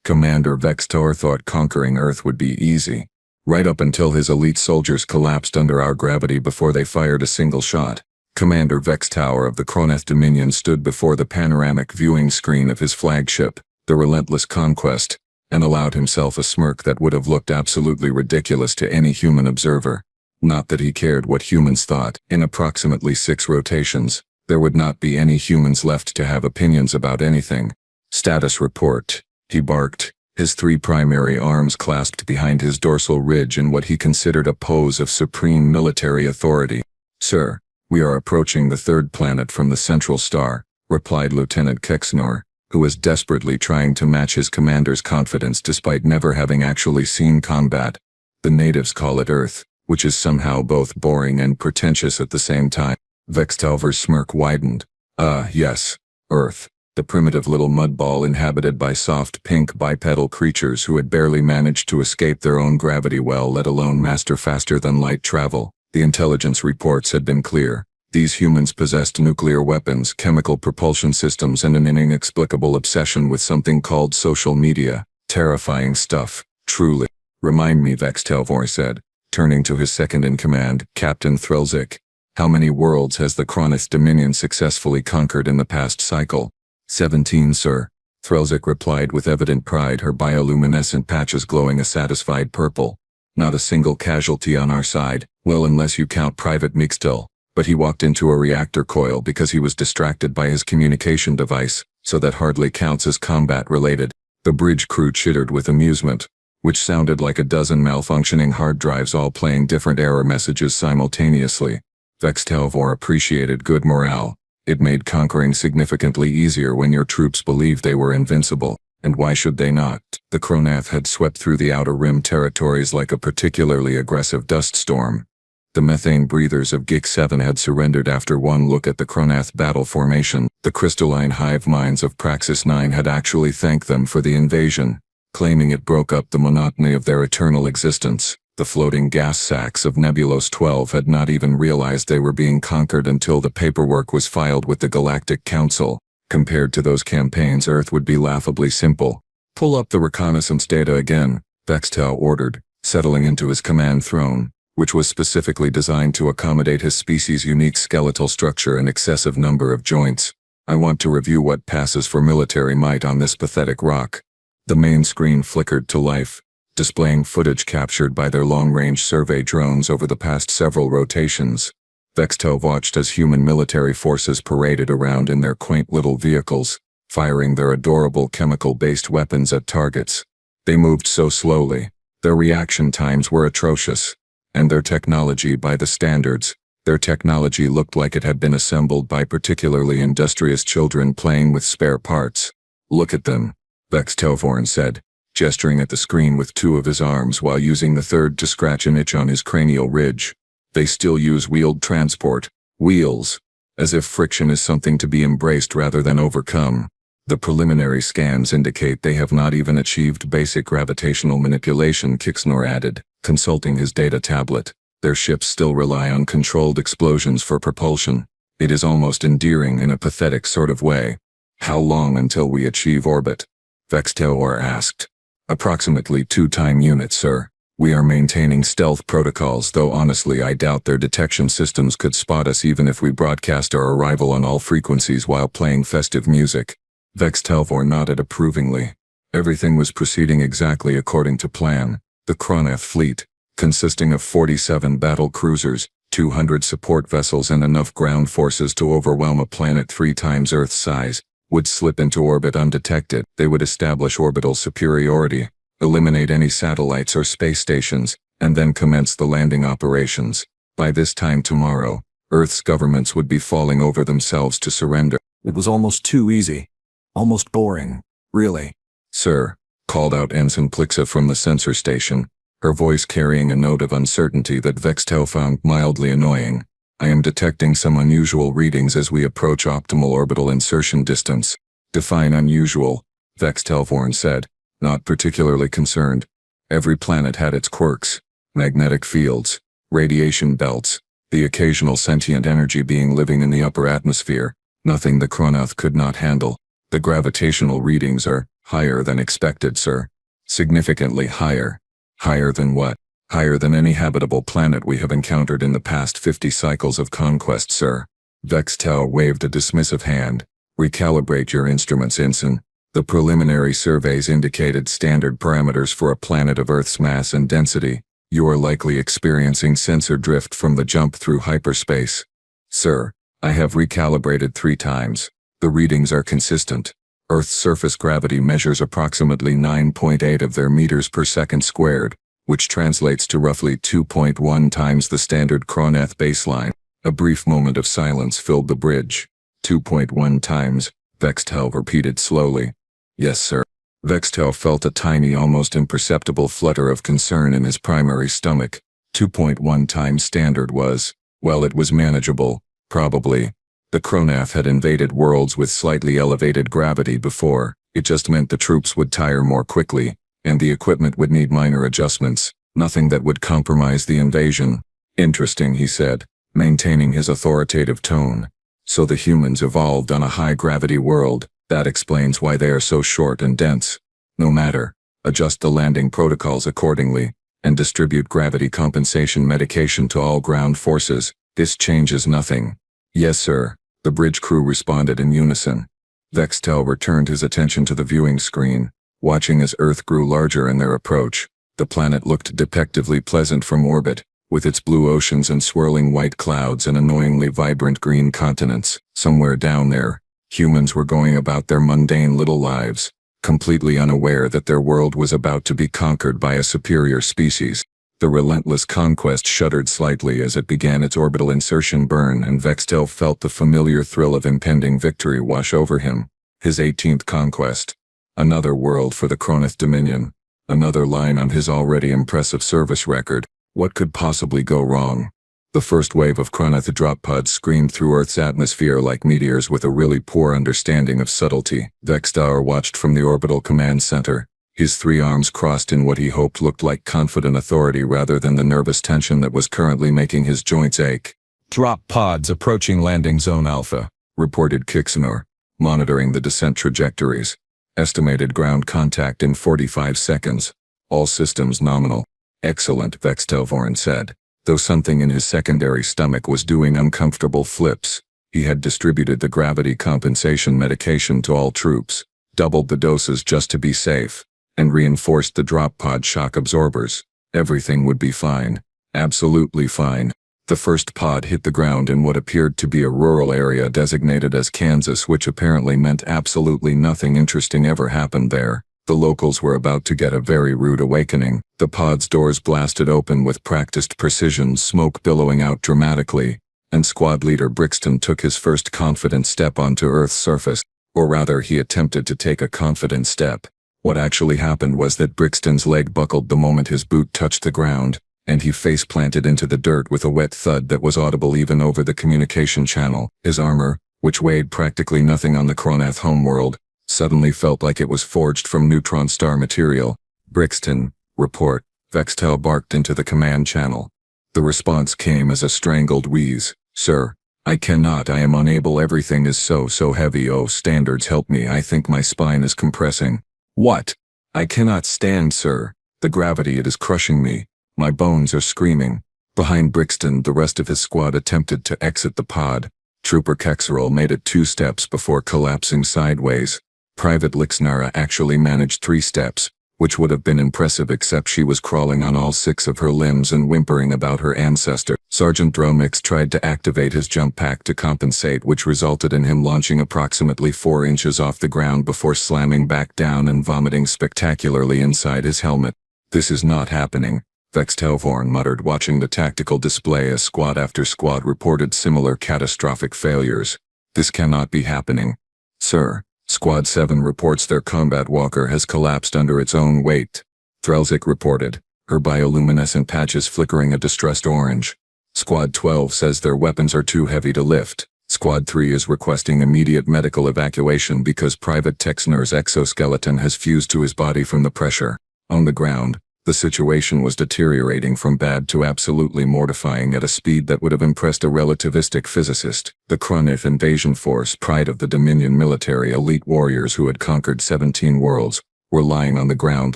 Commander Vextor thought conquering Earth would be easy, right up until his elite soldiers collapsed under our gravity before they fired a single shot. Commander Vex Tower of the Kroneth Dominion stood before the panoramic viewing screen of his flagship, the Relentless Conquest, and allowed himself a smirk that would have looked absolutely ridiculous to any human observer. Not that he cared what humans thought. In approximately 6 rotations, there would not be any humans left to have opinions about anything. Status report, he barked, his 3 primary arms clasped behind his dorsal ridge in what he considered a pose of supreme military authority. Sir, we are approaching the 3rd planet from the central star, replied Lieutenant Kexnor, who was desperately trying to match his commander's confidence despite never having actually seen combat. The natives call it Earth, which is somehow both boring and pretentious at the same time. Vextalver's smirk widened. Yes, Earth, the primitive little mud ball inhabited by soft pink bipedal creatures who had barely managed to escape their own gravity well, let alone master faster-than-light travel. The intelligence reports had been clear. These humans possessed nuclear weapons, chemical propulsion systems, and an inexplicable obsession with something called social media. Terrifying stuff, truly. Remind me, Vextalvor said, turning to his second-in-command, Captain Threlzik. How many worlds has the Kroneth Dominion successfully conquered in the past cycle? 17, sir. Threlzik replied with evident pride, her bioluminescent patches glowing a satisfied purple. Not a single casualty on our side, well, unless you count Private Mixtel. But he walked into a reactor coil because he was distracted by his communication device, so that hardly counts as combat-related. The bridge crew chittered with amusement, which sounded like a dozen malfunctioning hard drives all playing different error messages simultaneously. Vextalvor appreciated good morale. It made conquering significantly easier when your troops believed they were invincible. And why should they not? The Kroneth had swept through the Outer Rim territories like a particularly aggressive dust storm. The methane breathers of Gik 7 had surrendered after one look at the Kroneth battle formation. The crystalline hive minds of Praxis 9 had actually thanked them for the invasion, claiming it broke up the monotony of their eternal existence. The floating gas sacks of Nebulos 12 had not even realized they were being conquered until the paperwork was filed with the Galactic Council. Compared to those campaigns, Earth would be laughably simple. Pull up the reconnaissance data again, Vextal ordered, settling into his command throne, which was specifically designed to accommodate his species' unique skeletal structure and excessive number of joints. I want to review what passes for military might on this pathetic rock. The main screen flickered to life, displaying footage captured by their long-range survey drones over the past several rotations. Vextel watched as human military forces paraded around in their quaint little vehicles, firing their adorable chemical-based weapons at targets. They moved so slowly, their reaction times were atrocious, and their technology by the standards. Their technology looked like it had been assembled by particularly industrious children playing with spare parts. Look at them, Vextelvorn said, gesturing at the screen with 2 of his arms while using the 3rd to scratch an itch on his cranial ridge. They still use wheeled transport, wheels, as if friction is something to be embraced rather than overcome. The preliminary scans indicate they have not even achieved basic gravitational manipulation, Kixnor added, consulting his data tablet. Their ships still rely on controlled explosions for propulsion. It is almost endearing in a pathetic sort of way. How long until we achieve orbit? Vextelor asked. Approximately 2 time units, sir. We are maintaining stealth protocols, though honestly I doubt their detection systems could spot us even if we broadcast our arrival on all frequencies while playing festive music. Vextelvor nodded approvingly. Everything was proceeding exactly according to plan. The Kroneth fleet, consisting of 47 battle cruisers, 200 support vessels and enough ground forces to overwhelm a planet 3 times Earth's size, would slip into orbit undetected. They would establish orbital superiority, eliminate any satellites or space stations, and then commence the landing operations. By this time tomorrow, Earth's governments would be falling over themselves to surrender. It was almost too easy. Almost boring. Really. Sir, called out Ensign Plixa from the sensor station, her voice carrying a note of uncertainty that Vextel found mildly annoying. I am detecting some unusual readings as we approach optimal orbital insertion distance. Define unusual, Vextelvorn said, not particularly concerned. Every planet had its quirks, magnetic fields, radiation belts, the occasional sentient energy being living in the upper atmosphere, nothing the Kroneth could not handle. The gravitational readings are Higher than expected, sir. Significantly higher. Higher than what? Higher than any habitable planet we have encountered in the past 50 cycles of conquest, sir. Vextel waved a dismissive hand. Recalibrate your instruments, Ensign. The preliminary surveys indicated standard parameters for a planet of Earth's mass and density. You are likely experiencing sensor drift from the jump through hyperspace. Sir, I have recalibrated 3 times. The readings are consistent. Earth's surface gravity measures approximately 9.8 of their meters per second squared, which translates to roughly 2.1 times the standard Croneth baseline. A brief moment of silence filled the bridge. 2.1 times, Vextel repeated slowly. Yes, sir. Vextel felt a tiny, almost imperceptible flutter of concern in his primary stomach. 2.1 times standard was, well, it was manageable, probably. The Croneth had invaded worlds with slightly elevated gravity before. It just meant the troops would tire more quickly, and the equipment would need minor adjustments, nothing that would compromise the invasion. Interesting, he said, maintaining his authoritative tone. So the humans evolved on a high-gravity world. That explains why they are so short and dense. No matter. Adjust the landing protocols accordingly, and distribute gravity compensation medication to all ground forces. This changes nothing. Yes, sir. The bridge crew responded in unison. Vextel returned his attention to the viewing screen, watching as Earth grew larger in their approach. The planet looked depictively pleasant from orbit, with its blue oceans and swirling white clouds and annoyingly vibrant green continents. Somewhere down there, humans were going about their mundane little lives, completely unaware that their world was about to be conquered by a superior species. The relentless conquest shuddered slightly as it began its orbital insertion burn, and Vextel felt the familiar thrill of impending victory wash over him. His 18th conquest. Another world for the Croneth Dominion. Another line on his already impressive service record. What could possibly go wrong? The first wave of Croneth drop pods screamed through Earth's atmosphere like meteors with a really poor understanding of subtlety. Vextel watched from the orbital command center, his 3 arms crossed in what he hoped looked like confident authority rather than the nervous tension that was currently making his joints ache. Drop pods approaching landing zone Alpha, reported Kixenor, monitoring the descent trajectories. Estimated ground contact in 45 seconds. All systems nominal. Excellent, Vextelvorn said, though something in his secondary stomach was doing uncomfortable flips. He had distributed the gravity compensation medication to all troops, doubled the doses just to be safe, and reinforced the drop pod shock absorbers. Everything would be fine. Absolutely fine. The first pod hit the ground in what appeared to be a rural area designated as Kansas, which apparently meant absolutely nothing interesting ever happened there. The locals were about to get a very rude awakening. The pod's doors blasted open with practiced precision, smoke billowing out dramatically, and squad leader Brixton took his first confident step onto Earth's surface. Or rather, he attempted to take a confident step. What actually happened was that Brixton's leg buckled the moment his boot touched the ground, and he face-planted into the dirt with a wet thud that was audible even over the communication channel. His armor, which weighed practically nothing on the Croneth homeworld, suddenly felt like it was forged from neutron star material. Brixton, report. Vextel barked into the command channel. The response came as a strangled wheeze. Sir, I cannot, I am unable, everything is so heavy, oh standards help me, I think my spine is compressing. What? I cannot stand, sir. The gravity, it is crushing me. My bones are screaming. Behind Brixton, the rest of his squad attempted to exit the pod. Trooper Kexerol made it 2 steps before collapsing sideways. Private Lixnara actually managed 3 steps, which would have been impressive except she was crawling on all 6 of her limbs and whimpering about her ancestor. Sergeant Dromix tried to activate his jump pack to compensate, which resulted in him launching approximately 4 inches off the ground before slamming back down and vomiting spectacularly inside his helmet. This is not happening, Vextelvorn muttered, watching the tactical display as squad after squad reported similar catastrophic failures. This cannot be happening. Sir, Squad 7 reports their combat walker has collapsed under its own weight. Threlzik reported, her bioluminescent patches flickering a distressed orange. Squad 12 says their weapons are too heavy to lift. Squad 3 is requesting immediate medical evacuation because Private Texner's exoskeleton has fused to his body from the pressure. On the ground, The situation was deteriorating from bad to absolutely mortifying at a speed that would have impressed a relativistic physicist. The Kronith invasion force, pride of the Dominion military, elite warriors who had conquered 17 worlds, were lying on the ground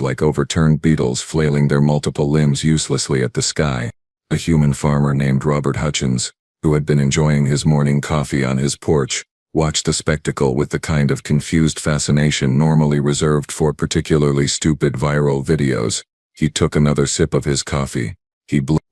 like overturned beetles, flailing their multiple limbs uselessly at the sky. A human farmer named Robert Hutchins, who had been enjoying his morning coffee on his porch, watched the spectacle with the kind of confused fascination normally reserved for particularly stupid viral videos. He took another sip of his coffee.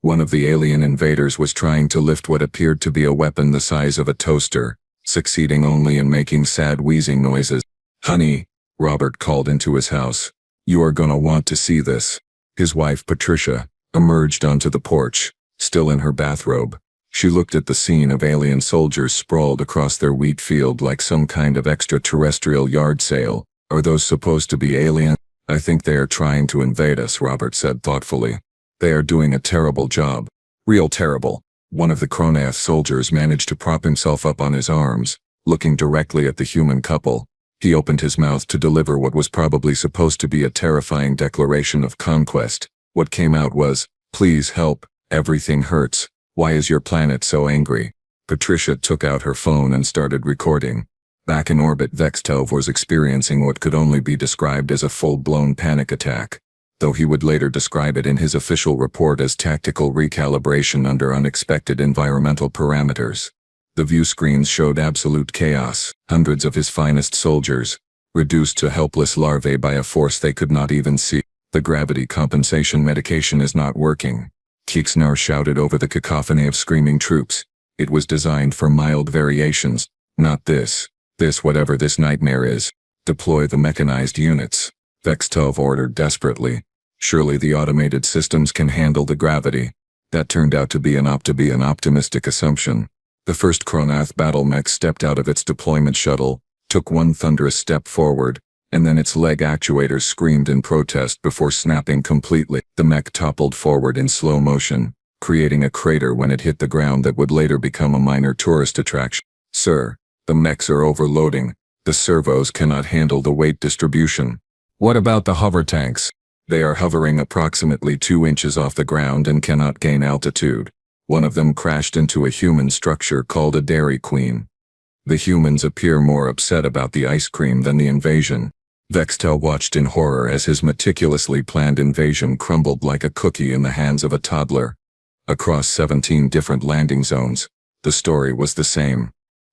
One of the alien invaders was trying to lift what appeared to be a weapon the size of a toaster, succeeding only in making sad wheezing noises. "Honey," Robert called into his house. "You are gonna want to see this." His wife, Patricia, emerged onto the porch, still in her bathrobe. She looked at the scene of alien soldiers sprawled across their wheat field like some kind of extraterrestrial yard sale. "Are those supposed to be alien?" "I think they are trying to invade us," Robert said thoughtfully. "They are doing a terrible job. Real terrible." One of the Kronath soldiers managed to prop himself up on his arms, looking directly at the human couple. He opened his mouth to deliver what was probably supposed to be a terrifying declaration of conquest. What came out was, "Please help, everything hurts. Why is your planet so angry?" Patricia took out her phone and started recording. Back in orbit, Vextov was experiencing what could only be described as a full-blown panic attack, though he would later describe it in his official report as tactical recalibration under unexpected environmental parameters. The view screens showed absolute chaos, hundreds of his finest soldiers, reduced to helpless larvae by a force they could not even see. "The gravity compensation medication is not working," Keeksnar shouted over the cacophony of screaming troops. "It was designed for mild variations, not this. Whatever this nightmare is. Deploy the mechanized units," Vextov ordered desperately. "Surely the automated systems can handle the gravity." That turned out to be an optimistic assumption. The first Kronath battle mech stepped out of its deployment shuttle, took one thunderous step forward, and then its leg actuators screamed in protest before snapping completely. The mech toppled forward in slow motion, creating a crater when it hit the ground that would later become a minor tourist attraction. "Sir, the mechs are overloading. The servos cannot handle the weight distribution." "What about the hover tanks?" "They are hovering approximately 2 inches off the ground and cannot gain altitude. One of them crashed into a human structure called a Dairy Queen. The humans appear more upset about the ice cream than the invasion." Vextel watched in horror as his meticulously planned invasion crumbled like a cookie in the hands of a toddler. Across 17 different landing zones, the story was the same.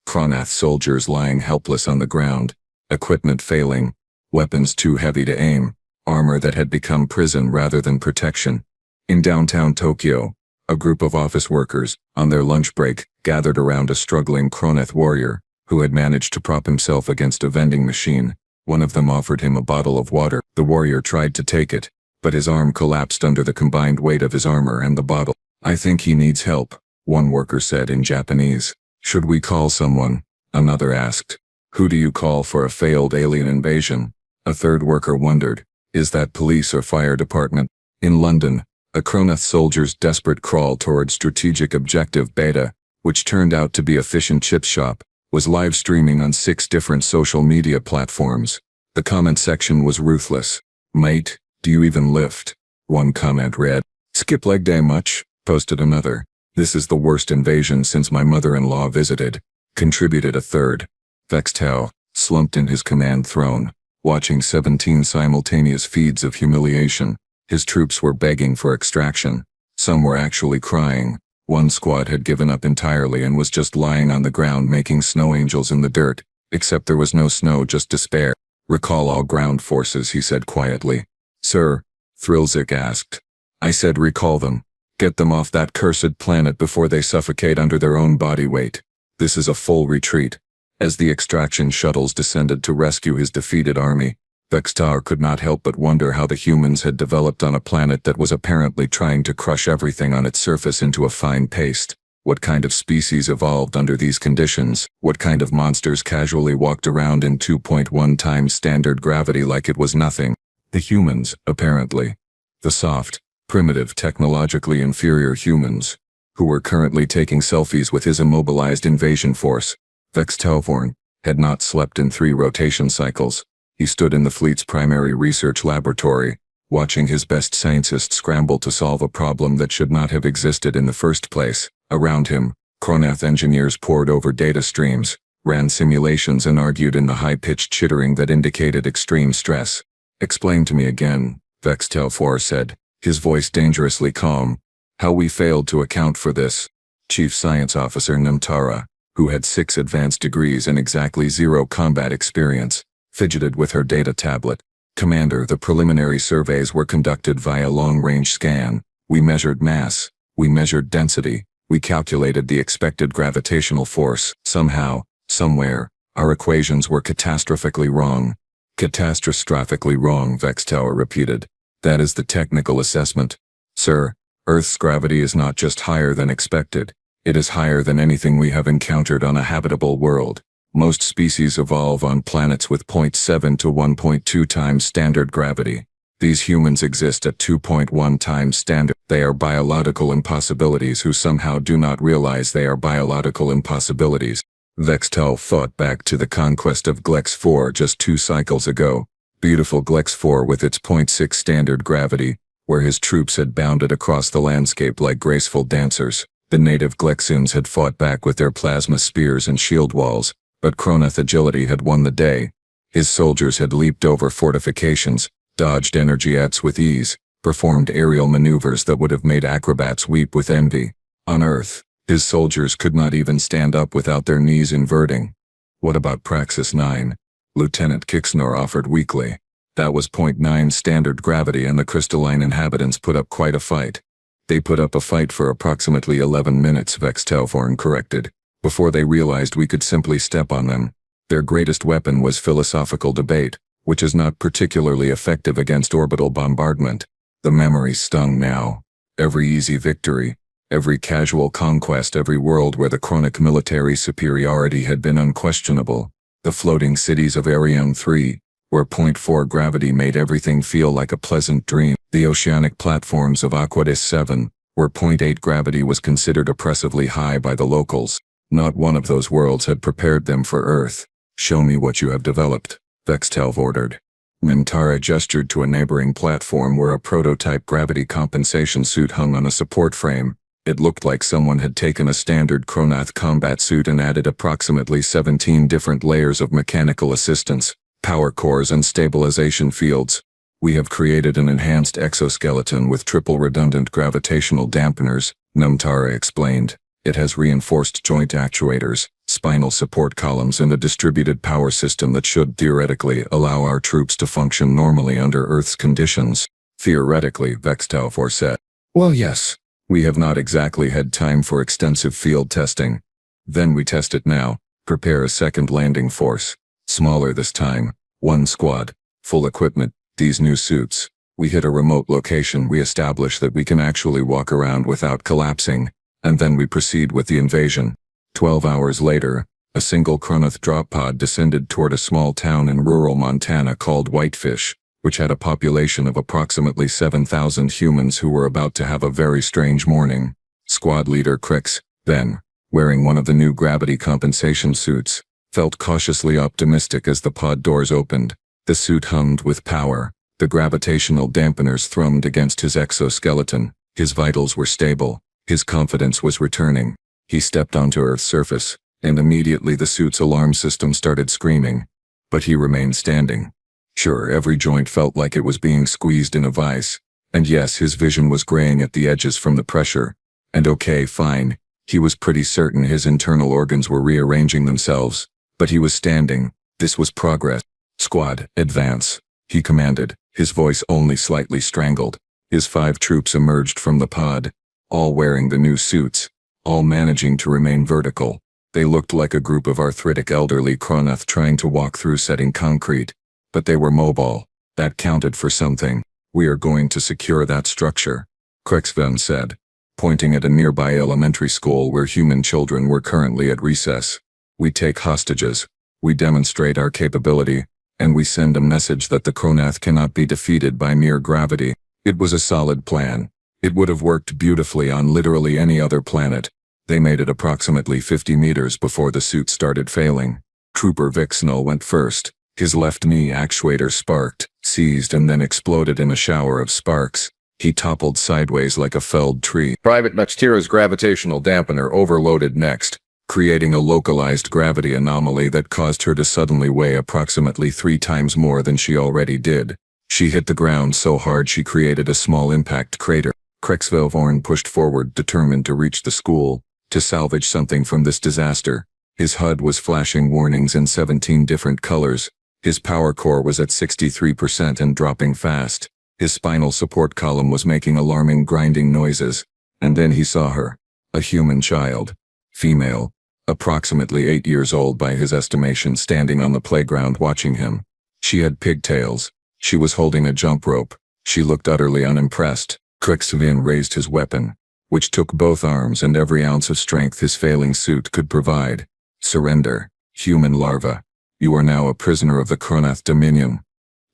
Kronath soldiers lying helpless on the ground, equipment failing, weapons too heavy to aim, armor that had become prison rather than protection. In downtown Tokyo, a group of office workers, on their lunch break, gathered around a struggling Kronath warrior, who had managed to prop himself against a vending machine. One of them offered him a bottle of water. The warrior tried to take it, but his arm collapsed under the combined weight of his armor and the bottle. "I think he needs help," one worker said in Japanese. "Should we call someone?" another asked. "Who do you call for a failed alien invasion?" A third worker wondered. "Is that police or fire department?" In London, a Kronath soldier's desperate crawl toward strategic objective Beta, which turned out to be a fish and chip shop, was live streaming on 6 different social media platforms. The comment section was ruthless. "Mate, do you even lift?" one comment read. "Skip leg day much?" posted another. "This is the worst invasion since my mother-in-law visited," contributed a third. Vextel slumped in his command throne, watching 17 simultaneous feeds of humiliation. His troops were begging for extraction. Some were actually crying. One squad had given up entirely and was just lying on the ground making snow angels in the dirt, except there was no snow, just despair. "Recall all ground forces," he said quietly. "Sir?" Thrilzik asked. "I said recall them. Get them off that cursed planet before they suffocate under their own body weight. This is a full retreat." As the extraction shuttles descended to rescue his defeated army, Vextar could not help but wonder how the humans had developed on a planet that was apparently trying to crush everything on its surface into a fine paste. What kind of species evolved under these conditions? What kind of monsters casually walked around in 2.1 times standard gravity like it was nothing? The humans, apparently. The soft, primitive, technologically inferior humans, who were currently taking selfies with his immobilized invasion force. Vextelvorn had not slept in 3 rotation cycles. He stood in the fleet's primary research laboratory, watching his best scientists scramble to solve a problem that should not have existed in the first place. Around him, Cronath engineers pored over data streams, ran simulations and argued in the high-pitched chittering that indicated extreme stress. "Explain to me again," Vextelfor said, his voice dangerously calm, "how we failed to account for this." Chief Science Officer Terra, who had 6 advanced degrees and exactly 0 combat experience, fidgeted with her data tablet. "Commander, the preliminary surveys were conducted via long-range scan. We measured mass, we measured density, we calculated the expected gravitational force. Somehow, somewhere, our equations were catastrophically wrong." "Catastrophically wrong," Vextower repeated. "That is the technical assessment. Sir, Earth's gravity is not just higher than expected, it is higher than anything we have encountered on a habitable world. Most species evolve on planets with 0.7 to 1.2 times standard gravity. These humans exist at 2.1 times standard. They are biological impossibilities who somehow do not realize they are biological impossibilities." Vextel thought back to the conquest of Glex 4 just 2 cycles ago. Beautiful Glex 4 with its 0.6 standard gravity, where his troops had bounded across the landscape like graceful dancers. The native Glexians had fought back with their plasma spears and shield walls, but Cronath agility had won the day. His soldiers had leaped over fortifications, dodged energy jets with ease, performed aerial maneuvers that would have made acrobats weep with envy. On Earth, his soldiers could not even stand up without their knees inverting. "What about Praxis 9? Lieutenant Kixnor offered weakly. "That was 0.9 standard gravity and the crystalline inhabitants put up quite a fight." "They put up a fight for approximately 11 minutes, Vextelforn corrected, "before they realized we could simply step on them. Their greatest weapon was philosophical debate, which is not particularly effective against orbital bombardment." The memory stung now. Every easy victory, every casual conquest, every world where the chronic military superiority had been unquestionable. The floating cities of Ariane 3, where 0.4 gravity made everything feel like a pleasant dream. The oceanic platforms of Aquadis 7, where 0.8 gravity was considered oppressively high by the locals. Not one of those worlds had prepared them for Earth. "Show me what you have developed," Vextelv ordered. Mintara gestured to a neighboring platform where a prototype gravity compensation suit hung on a support frame. It looked like someone had taken a standard Cronath combat suit and added approximately 17 different layers of mechanical assistance, power cores and stabilization fields. "We have created an enhanced exoskeleton with triple redundant gravitational dampeners," Namtara explained. "It has reinforced joint actuators, spinal support columns and a distributed power system that should theoretically allow our troops to function normally under Earth's conditions." "Theoretically," Vextelfor said. "Well, yes. We have not exactly had time for extensive field testing. Then we test it now. Prepare a second landing force. Smaller this time. 1 squad. Full equipment. These new suits. We hit a remote location. We establish that we can actually walk around without collapsing. And then we proceed with the invasion." 12 hours later, a single Cronath drop pod descended toward a small town in rural Montana called Whitefish, which had a population of approximately 7,000 humans who were about to have a very strange morning. Squad leader Crix, then, wearing one of the new gravity compensation suits, felt cautiously optimistic as the pod doors opened. The suit hummed with power. The gravitational dampeners thrummed against his exoskeleton. His vitals were stable. His confidence was returning. He stepped onto Earth's surface, and immediately the suit's alarm system started screaming. But he remained standing. Sure, every joint felt like it was being squeezed in a vice. And yes, his vision was graying at the edges from the pressure. And okay, fine. He was pretty certain his internal organs were rearranging themselves. But he was standing. This was progress. "Squad, advance," he commanded, his voice only slightly strangled. His 5 troops emerged from the pod, all wearing the new suits, all managing to remain vertical. They looked like a group of arthritic elderly Cronath trying to walk through setting concrete. But they were mobile. That counted for something. "We are going to secure that structure," Krexven said, pointing at a nearby elementary school where human children were currently at recess. "We take hostages. We demonstrate our capability, and we send a message that the Cronath cannot be defeated by mere gravity." It was a solid plan. It would have worked beautifully on literally any other planet. They made it approximately 50 meters before the suit started failing. Trooper Vixnall went first, His left knee actuator sparked, seized and then exploded in a shower of sparks. He toppled sideways like a felled tree. Private Terra's gravitational dampener overloaded next, creating a localized gravity anomaly that caused her to suddenly weigh approximately 3 times more than she already did. She hit the ground so hard she created a small impact crater. Krexvelvorn pushed forward, determined to reach the school, to salvage something from this disaster. His HUD was flashing warnings in 17 different colors. His power core was at 63% and dropping fast. His spinal support column was making alarming grinding noises. And then he saw her. A human child. Female. Approximately 8 years old by his estimation, standing on the playground watching him. She had pigtails. She was holding a jump rope. She looked utterly unimpressed. Krexvin raised his weapon, which took both arms and every ounce of strength his failing suit could provide. Surrender, human larva. You are now a prisoner of the Kroneth Dominion.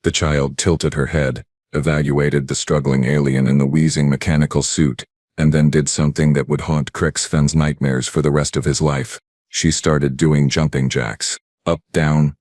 The child tilted her head, evaluated the struggling alien in the wheezing mechanical suit, and then did something that would haunt Krexven's nightmares for the rest of his life. She started doing jumping jacks. Up, down,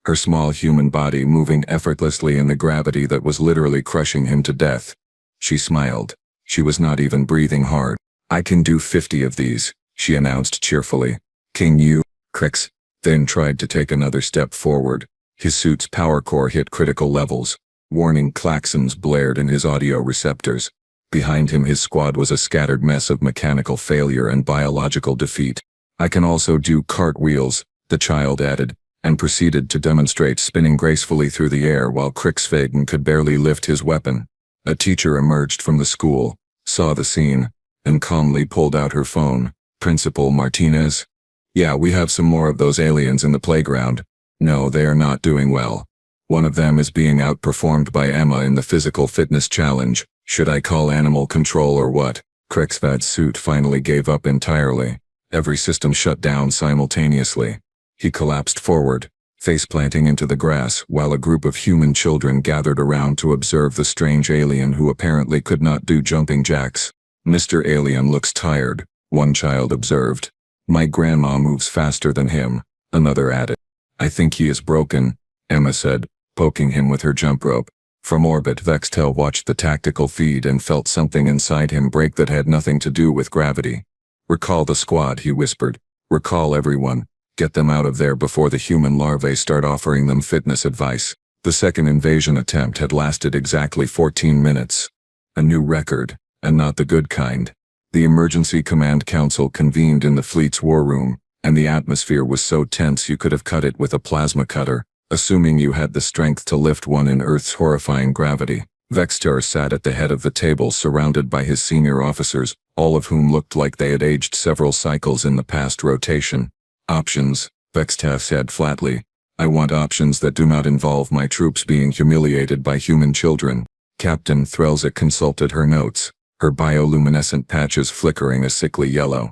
her small human body moving effortlessly in the gravity that was literally crushing him to death. She smiled. She was not even breathing hard. I can do 50 of these, she announced cheerfully. Can you? Krex then tried to take another step forward. His suit's power core hit critical levels. Warning klaxons blared in his audio receptors. Behind him his squad was a scattered mess of mechanical failure and biological defeat. I can also do cartwheels, the child added, and proceeded to demonstrate spinning gracefully through the air while Krixvaden could barely lift his weapon. A teacher emerged from the school, saw the scene, and calmly pulled out her phone. Principal Martinez? Yeah, we have some more of those aliens in the playground. No, they are not doing well. One of them is being outperformed by Emma in the physical fitness challenge. Should I call animal control or what? Krexvad's suit finally gave up entirely. Every system shut down simultaneously. He collapsed forward, face-planting into the grass, while a group of human children gathered around to observe the strange alien who apparently could not do jumping jacks. Mr. Alien looks tired, one child observed. My grandma moves faster than him, another added. I think he is broken, Emma said, poking him with her jump rope. From orbit, Vextel watched the tactical feed and felt something inside him break that had nothing to do with gravity. Recall the squad, he whispered. Recall everyone. Get them out of there before the human larvae start offering them fitness advice. The second invasion attempt had lasted exactly 14 minutes. A new record, and not the good kind. The Emergency Command Council convened in the fleet's war room, and the atmosphere was so tense you could have cut it with a plasma cutter, assuming you had the strength to lift one in Earth's horrifying gravity. Vextar sat at the head of the table surrounded by his senior officers, all of whom looked like they had aged several cycles in the past rotation. Options, Vextar said flatly. I want options that do not involve my troops being humiliated by human children. Captain Threlzik consulted her notes, her bioluminescent patches flickering a sickly yellow.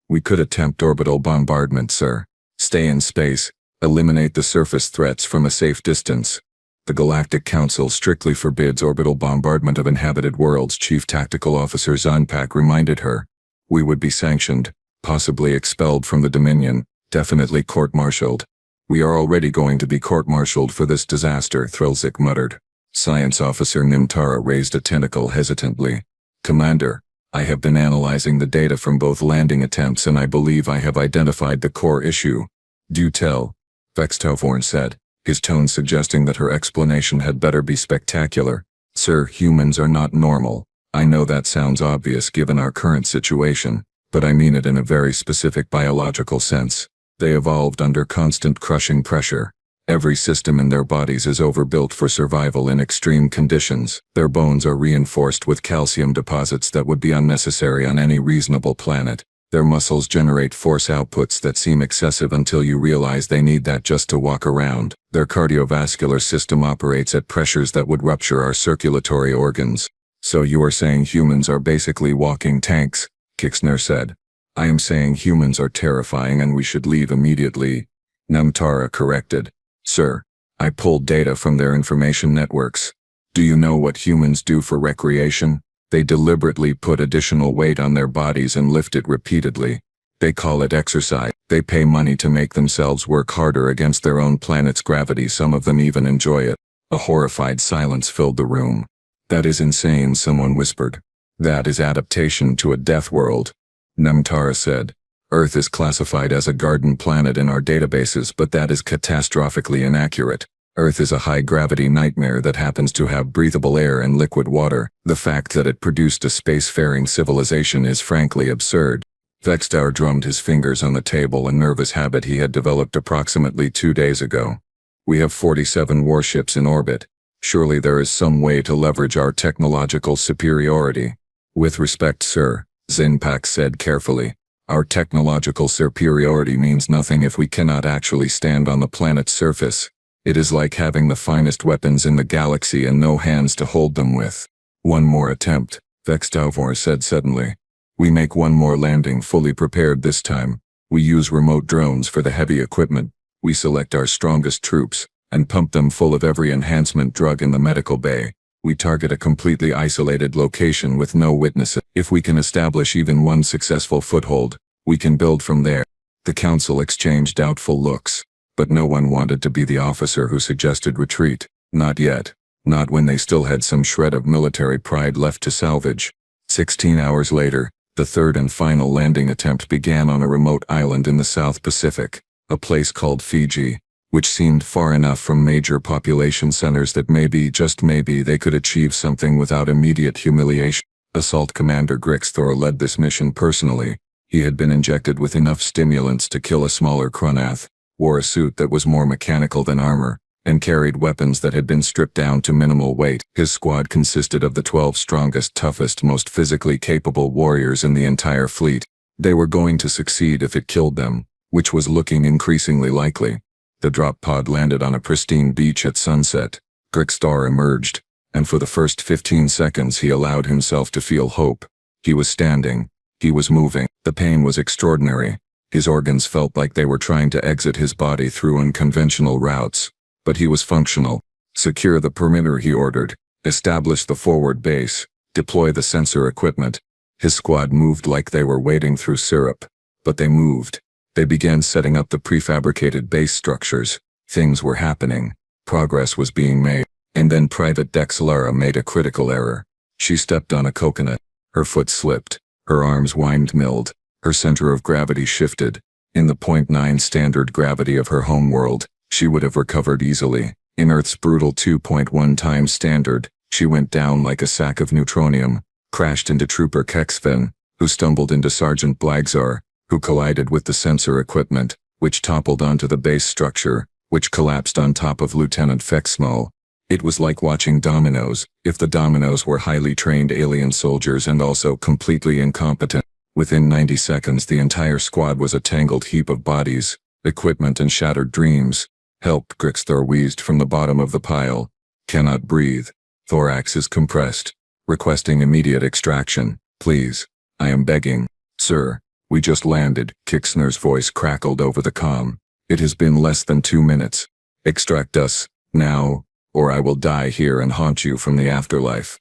We could attempt orbital bombardment, sir. Stay in space. Eliminate the surface threats from a safe distance. The Galactic Council strictly forbids orbital bombardment of inhabited worlds, Chief Tactical Officer Zanpak reminded her. We would be sanctioned, possibly expelled from the Dominion, definitely court-martialed. We are already going to be court-martialed for this disaster, Threlzik muttered. Science Officer Nimtara raised a tentacle hesitantly. Commander, I have been analyzing the data from both landing attempts and I believe I have identified the core issue. Do tell, Vextelvorn said, his tone suggesting that her explanation had better be spectacular. Sir, humans are not normal. I know that sounds obvious given our current situation, but I mean it in a very specific biological sense. They evolved under constant crushing pressure. Every system in their bodies is overbuilt for survival in extreme conditions. Their bones are reinforced with calcium deposits that would be unnecessary on any reasonable planet. Their muscles generate force outputs that seem excessive until you realize they need that just to walk around. Their cardiovascular system operates at pressures that would rupture our circulatory organs. So you are saying humans are basically walking tanks, Kixner said. I am saying humans are terrifying and we should leave immediately, Namtara corrected. Sir, I pulled data from their information networks. Do you know what humans do for recreation? They deliberately put additional weight on their bodies and lift it repeatedly. They call it exercise. They pay money to make themselves work harder against their own planet's gravity. Some of them even enjoy it. A horrified silence filled the room. That is insane, someone whispered. That is adaptation to a death world. Namtara said. Earth is classified as a garden planet in our databases, but that is catastrophically inaccurate. Earth is a high-gravity nightmare that happens to have breathable air and liquid water. The fact that it produced a spacefaring civilization is frankly absurd. Vextar drummed his fingers on the table, a nervous habit he had developed approximately 2 days ago. We have 47 warships in orbit. Surely there is some way to leverage our technological superiority. With respect, sir, Zinpak said carefully. Our technological superiority means nothing if we cannot actually stand on the planet's surface. It is like having the finest weapons in the galaxy and no hands to hold them with. One more attempt, Vextauvor said suddenly. We make one more landing fully prepared this time. We use remote drones for the heavy equipment. We select our strongest troops and pump them full of every enhancement drug in the medical bay. We target a completely isolated location with no witnesses. If we can establish even one successful foothold, we can build from there. The council exchanged doubtful looks, but no one wanted to be the officer who suggested retreat. Not yet. Not when they still had some shred of military pride left to salvage. 16 hours later, the third and final landing attempt began on a remote island in the South Pacific, a place called Fiji, which seemed far enough from major population centers that maybe, just maybe, they could achieve something without immediate humiliation. Assault Commander Grixthor led this mission personally. He had been injected with enough stimulants to kill a smaller Cronath, wore a suit that was more mechanical than armor, and carried weapons that had been stripped down to minimal weight. His squad consisted of the 12 strongest, toughest, most physically capable warriors in the entire fleet. They were going to succeed if it killed them, which was looking increasingly likely. The drop pod landed on a pristine beach at sunset. Grixthor emerged, and for the first 15 seconds he allowed himself to feel hope. He was standing. He was moving. The pain was extraordinary. His organs felt like they were trying to exit his body through unconventional routes. But he was functional. Secure the perimeter, he ordered. Establish the forward base. Deploy the sensor equipment. His squad moved like they were wading through syrup. But they moved. They began setting up the prefabricated base structures. Things were happening. Progress was being made. And then Private Dexlara made a critical error. She stepped on a coconut. Her foot slipped. Her arms windmilled. Her center of gravity shifted. In the 0.9 standard gravity of her homeworld, she would have recovered easily. In Earth's brutal 2.1 times standard, she went down like a sack of neutronium, crashed into Trooper Kexven, who stumbled into Sergeant Blagzar, who collided with the sensor equipment, which toppled onto the base structure, which collapsed on top of Lieutenant Fexmo. It was like watching dominoes, if the dominoes were highly trained alien soldiers and also completely incompetent. Within 90 seconds the entire squad was a tangled heap of bodies, equipment and shattered dreams. Help, Grixthor wheezed from the bottom of the pile. Cannot breathe. Thorax is compressed. Requesting immediate extraction. Please. I am begging. Sir. We just landed. Kixner's voice crackled over the comm. It has been less than 2 minutes. Extract us. Now. Or I will die here and haunt you from the afterlife.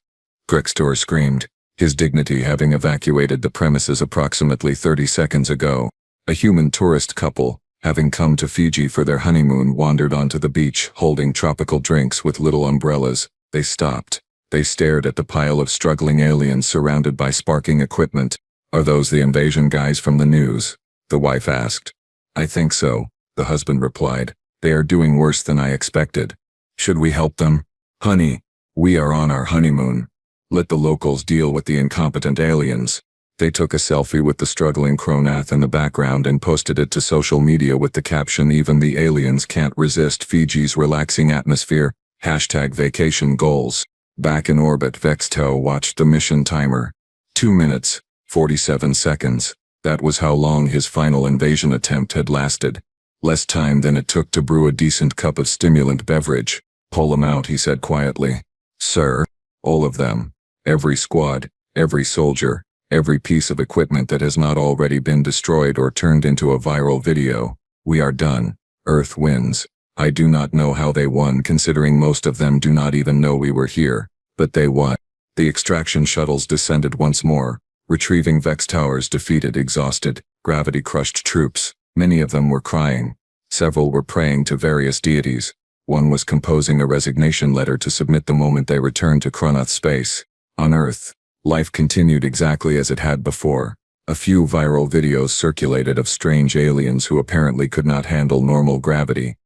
Grixthor screamed, his dignity having evacuated the premises approximately 30 seconds ago. A human tourist couple, having come to Fiji for their honeymoon, wandered onto the beach holding tropical drinks with little umbrellas. They stopped. They stared at the pile of struggling aliens surrounded by sparking equipment. Are those the invasion guys from the news? The wife asked. I think so, the husband replied. They are doing worse than I expected. Should we help them? Honey, we are on our honeymoon. Let the locals deal with the incompetent aliens. They took a selfie with the struggling Cronath in the background and posted it to social media with the caption, even the aliens can't resist Fiji's relaxing atmosphere. #vacation goals. Back in orbit, Vexto watched the mission timer. 2 minutes, 47 seconds. That was how long his final invasion attempt had lasted. Less time than it took to brew a decent cup of stimulant beverage. Pull them out, he said quietly. Sir, all of them. Every squad, every soldier, every piece of equipment that has not already been destroyed or turned into a viral video. We are done. Earth wins. I do not know how they won, considering most of them do not even know we were here, but they won. The extraction shuttles descended once more, retrieving Vex Tower's defeated, exhausted, gravity-crushed troops. Many of them were crying. Several were praying to various deities. One was composing a resignation letter to submit the moment they returned to Kronoth space. On Earth, life continued exactly as it had before. A few viral videos circulated of strange aliens who apparently could not handle normal gravity.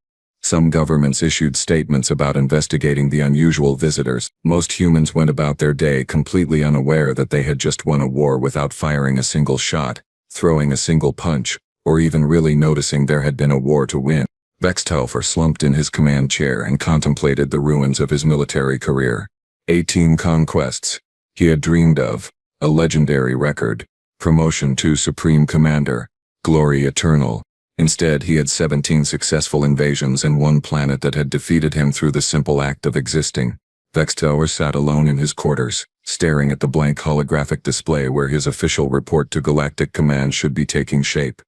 Some governments issued statements about investigating the unusual visitors. Most humans went about their day completely unaware that they had just won a war without firing a single shot, throwing a single punch, or even really noticing there had been a war to win. Vextelfer slumped in his command chair and contemplated the ruins of his military career. 18 conquests he had dreamed of, a legendary record, promotion to Supreme Commander, glory eternal. Instead, he had 17 successful invasions and one planet that had defeated him through the simple act of existing. Vextelfer sat alone in his quarters, staring at the blank holographic display where his official report to Galactic Command should be taking shape.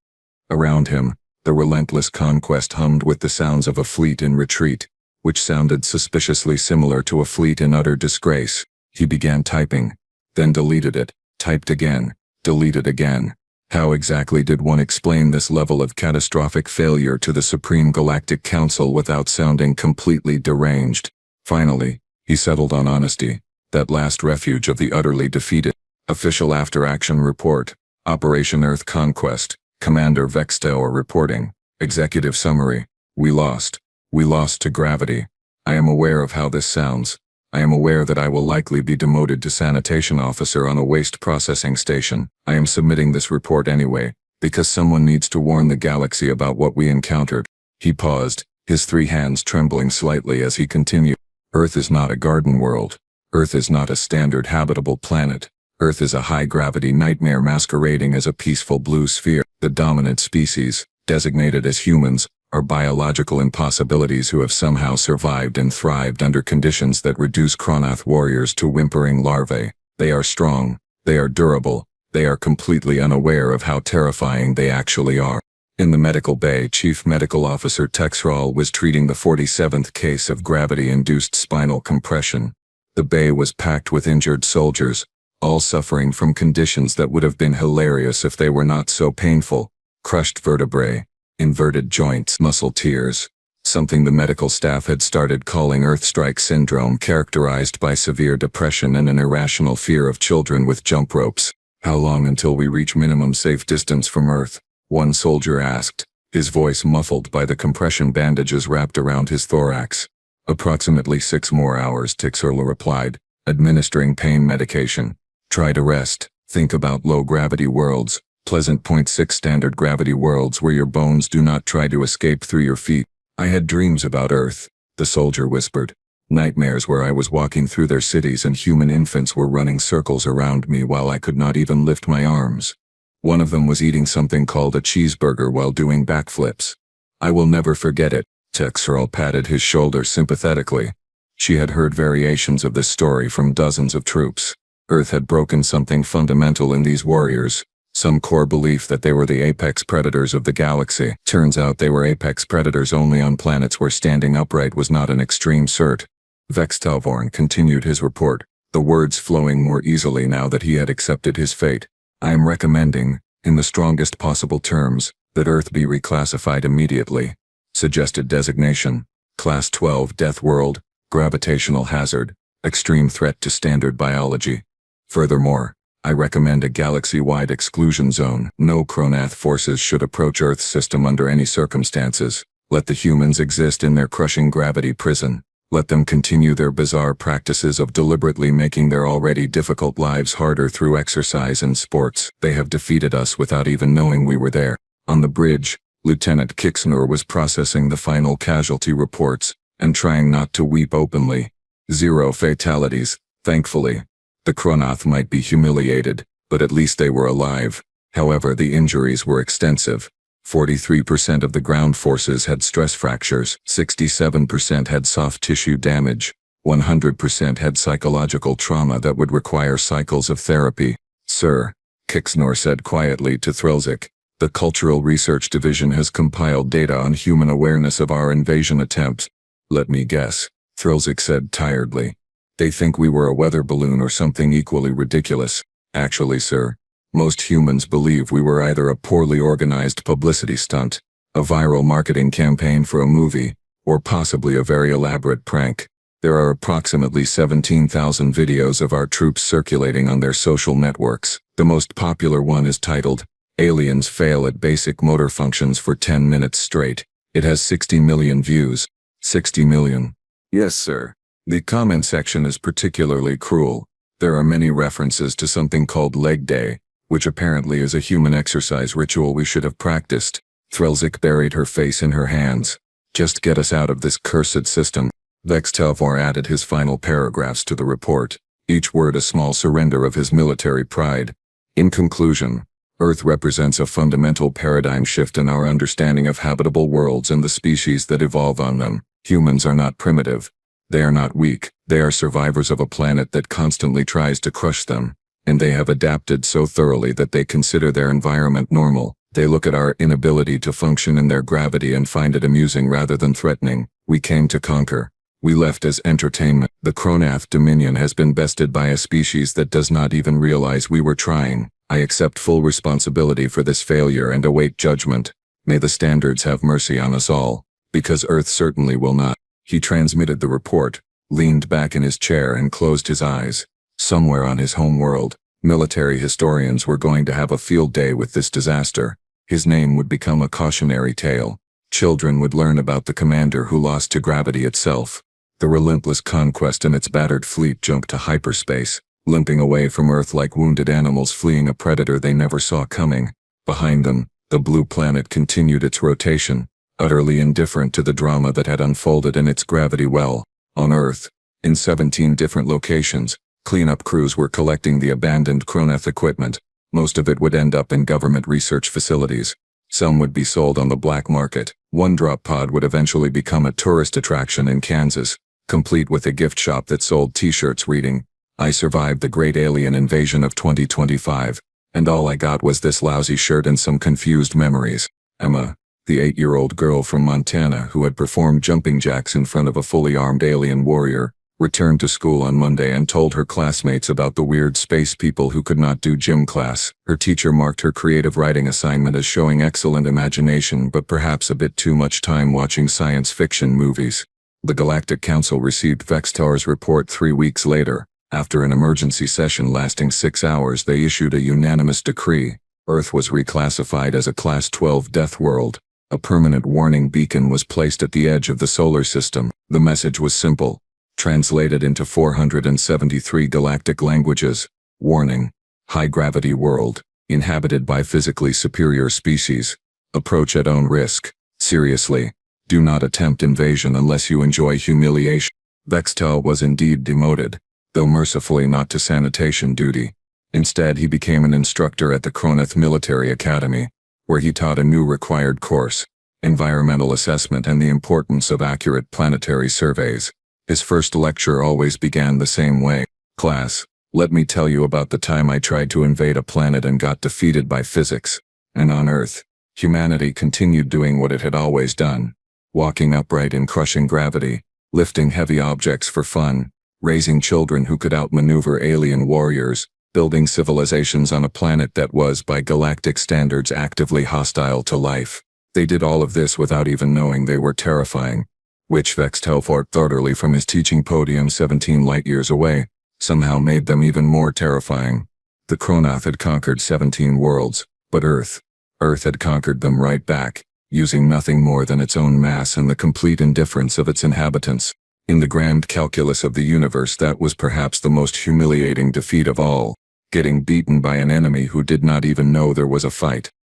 Around him, the relentless conquest hummed with the sounds of a fleet in retreat, which sounded suspiciously similar to a fleet in utter disgrace. He began typing, then deleted it, typed again, deleted again. How exactly did one explain this level of catastrophic failure to the Supreme Galactic Council without sounding completely deranged? Finally, he settled on honesty, that last refuge of the utterly defeated. Official after-action report, Operation Earth Conquest, Commander Vextelfer reporting. Executive summary, we lost. We lost to gravity. I am aware of how this sounds. I am aware that I will likely be demoted to sanitation officer on a waste processing station. I am submitting this report anyway, because someone needs to warn the galaxy about what we encountered. He paused, his 3 hands trembling slightly as he continued. Earth is not a garden world. Earth is not a standard habitable planet. Earth is a high-gravity nightmare masquerading as a peaceful blue sphere. The dominant species, designated as humans, are biological impossibilities who have somehow survived and thrived under conditions that reduce Kronoth warriors to whimpering larvae. They are strong, they are durable, they are completely unaware of how terrifying they actually are. In the medical bay, Chief Medical Officer Texral was treating the 47th case of gravity-induced spinal compression. The bay was packed with injured soldiers, all suffering from conditions that would have been hilarious if they were not so painful. Crushed vertebrae, inverted joints, muscle tears, something the medical staff had started calling Earthstrike syndrome, characterized by severe depression and an irrational fear of children with jump ropes. How long until we reach minimum safe distance from Earth? One soldier asked, his voice muffled by the compression bandages wrapped around his thorax. Approximately 6 more hours, Tixerla replied, administering pain medication. Try to rest, think about low-gravity worlds, pleasant 0.6 standard gravity worlds where your bones do not try to escape through your feet. I had dreams about Earth, the soldier whispered. Nightmares where I was walking through their cities and human infants were running circles around me while I could not even lift my arms. One of them was eating something called a cheeseburger while doing backflips. I will never forget it. Texerl patted his shoulder sympathetically. She had heard variations of this story from dozens of troops. Earth had broken something fundamental in these warriors, some core belief that they were the apex predators of the galaxy. Turns out they were apex predators only on planets where standing upright was not an extreme cert. Vextelvorn continued his report, the words flowing more easily now that he had accepted his fate. I am recommending, in the strongest possible terms, that Earth be reclassified immediately. Suggested designation, Class 12 Death World, Gravitational Hazard, Extreme Threat to Standard Biology. Furthermore, I recommend a galaxy-wide exclusion zone. No Kronoth forces should approach Earth's system under any circumstances. Let the humans exist in their crushing gravity prison. Let them continue their bizarre practices of deliberately making their already difficult lives harder through exercise and sports. They have defeated us without even knowing we were there. On the bridge, Lieutenant Kixnor was processing the final casualty reports and trying not to weep openly. 0 fatalities, thankfully. The Kronoth might be humiliated, but at least they were alive. However, the injuries were extensive. 43% of the ground forces had stress fractures, 67% had soft tissue damage, 100% had psychological trauma that would require cycles of therapy. Sir, Kixnor said quietly to Threlzik, the Cultural Research Division has compiled data on human awareness of our invasion attempts. Let me guess, Threlzik said tiredly. They think we were a weather balloon or something equally ridiculous. Actually, sir, Most humans believe we were either a poorly organized publicity stunt, a viral marketing campaign for a movie, or possibly a very elaborate prank. There are approximately 17,000 videos of our troops circulating on their social networks. The most popular one is titled, "Aliens Fail at Basic Motor Functions for 10 Minutes Straight." It has 60 million views. 60 million. Yes, sir. The comment section is particularly cruel. There are many references to something called leg day, which apparently is a human exercise ritual we should have practiced. Threlzik buried her face in her hands. Just get us out of this cursed system. Vextelvar added his final paragraphs to the report, each word a small surrender of his military pride. In conclusion, Earth represents a fundamental paradigm shift in our understanding of habitable worlds and the species that evolve on them. Humans are not primitive. They are not weak. They are survivors of a planet that constantly tries to crush them, and they have adapted so thoroughly that they consider their environment normal. They look at our inability to function in their gravity and find it amusing rather than threatening. We came to conquer. We left as entertainment. The Cronath Dominion has been bested by a species that does not even realize we were trying. I accept full responsibility for this failure and await judgment. May the standards have mercy on us all, because Earth certainly will not. He transmitted the report, leaned back in his chair and closed his eyes. Somewhere on his home world, military historians were going to have a field day with this disaster. His name would become a cautionary tale. Children would learn about the commander who lost to gravity itself. The relentless conquest and its battered fleet jumped to hyperspace, limping away from Earth like wounded animals fleeing a predator they never saw coming. Behind them, the blue planet continued its rotation, utterly indifferent to the drama that had unfolded in its gravity well. On Earth, in 17 different locations, cleanup crews were collecting the abandoned Cronath equipment. Most of it would end up in government research facilities. Some would be sold on the black market. One drop pod would eventually become a tourist attraction in Kansas, complete with a gift shop that sold t-shirts reading, "I survived the great alien invasion of 2025, and all I got was this lousy shirt and some confused memories." Emma, the 8-year-old girl from Montana who had performed jumping jacks in front of a fully armed alien warrior, returned to school on Monday and told her classmates about the weird space people who could not do gym class. Her teacher marked her creative writing assignment as showing excellent imagination but perhaps a bit too much time watching science fiction movies. The Galactic Council received Vextar's report 3 weeks later. After an emergency session lasting 6 hours, they issued a unanimous decree. Earth was reclassified as a Class 12 death world. A permanent warning beacon was placed at the edge of the solar system. The message was simple, translated into 473 galactic languages. Warning: high-gravity world, inhabited by physically superior species. Approach at own risk. Seriously, do not attempt invasion unless you enjoy humiliation. Vextel was indeed demoted, though mercifully not to sanitation duty. Instead, he became an instructor at the Cronath Military Academy, where he taught a new required course, environmental assessment and the importance of accurate planetary surveys. His first lecture always began the same way. "Class, let me tell you about the time I tried to invade a planet and got defeated by physics. And on Earth, humanity continued doing what it had always done. Walking upright and crushing gravity, lifting heavy objects for fun, raising children who could outmaneuver alien warriors, building civilizations on a planet that was, by galactic standards, actively hostile to life. They did all of this without even knowing they were terrifying." Which Vextelfort thoroughly from his teaching podium 17 light-years away, somehow made them even more terrifying. The Cronath had conquered 17 worlds, but Earth had conquered them right back, using nothing more than its own mass and the complete indifference of its inhabitants. In the grand calculus of the universe, that was perhaps the most humiliating defeat of all, getting beaten by an enemy who did not even know there was a fight.